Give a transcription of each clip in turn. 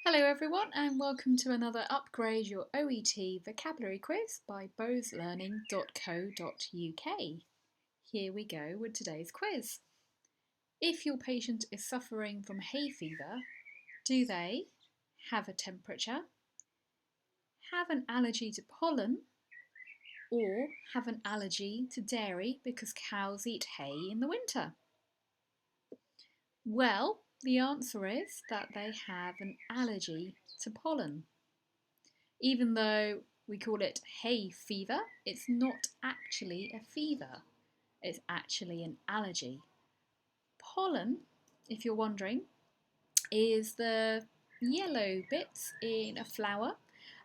Hello everyone and welcome to another Upgrade Your OET vocabulary quiz by boselearning.co.uk. Here we go with today's quiz. If your patient is suffering from hay fever, do they have a temperature, have an allergy to pollen, or have an allergy to dairy because cows eat hay in the winter? Well, the answer is that they have an allergy to pollen. Even though we call it hay fever, it's not actually a fever. It's actually an allergy. Pollen, if you're wondering, is the yellow bits in a flower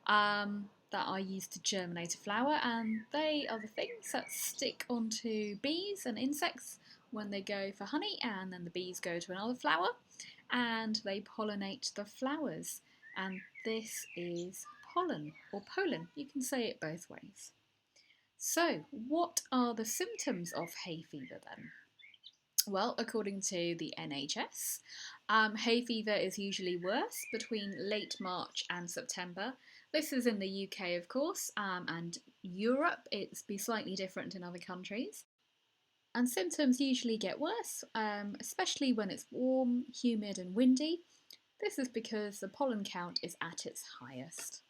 that are used to germinate a flower, and they are the things that stick onto bees and insects when they go for honey, and then the bees go to another flower and they pollinate the flowers, and this is pollen or pollen. You can say it both ways. So, what are the symptoms of hay fever then? Well, according to the NHS, hay fever is usually worse between late March and September. This is in the UK, of course, and Europe. It's be slightly different in other countries. And symptoms usually get worse, especially when it's warm, humid, and windy. This is because the pollen count is at its highest.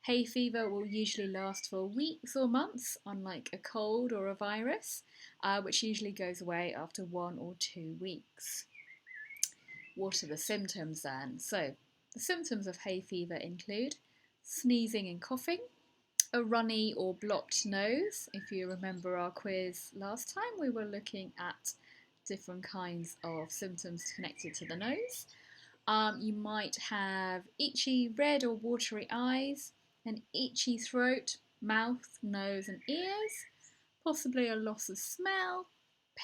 Hay fever will usually last for weeks or months, unlike a cold or a virus, which usually goes away after 1 or 2 weeks. What are the symptoms then? So, the symptoms of hay fever include sneezing and coughing, a runny or blocked nose. If you remember our quiz last time, we were looking at different kinds of symptoms connected to the nose. You might have itchy, red or watery eyes, an itchy throat, mouth, nose and ears, possibly a loss of smell,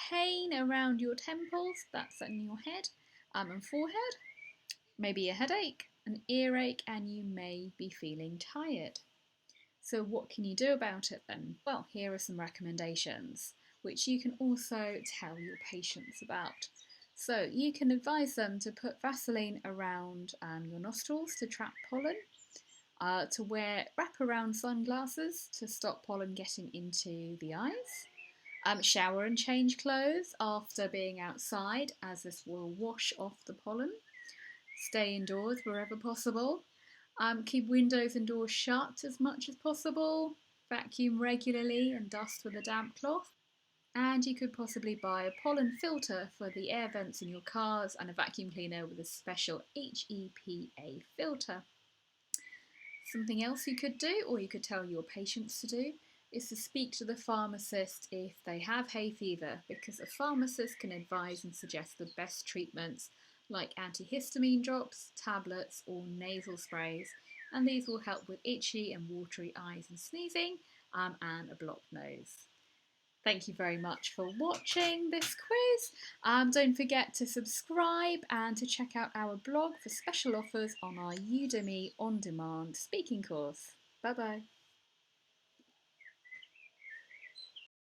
pain around your temples, that's in your head, and forehead, maybe a headache, an earache, and you may be feeling tired. So what can you do about it then? Well, here are some recommendations which you can also tell your patients about. So you can advise them to put Vaseline around your nostrils to trap pollen, to wear wraparound sunglasses to stop pollen getting into the eyes, shower and change clothes after being outside as this will wash off the pollen, stay indoors wherever possible, keep windows and doors shut as much as possible, vacuum regularly and dust with a damp cloth, and you could possibly buy a pollen filter for the air vents in your cars and a vacuum cleaner with a special HEPA filter. Something else you could do, or you could tell your patients to do, is to speak to the pharmacist if they have hay fever, because a pharmacist can advise and suggest the best treatments like antihistamine drops, tablets or nasal sprays, and these will help with itchy and watery eyes and sneezing and a blocked nose. Thank you very much for watching this quiz. Don't forget to subscribe and to check out our blog for special offers on our Udemy on-demand speaking course. Bye bye.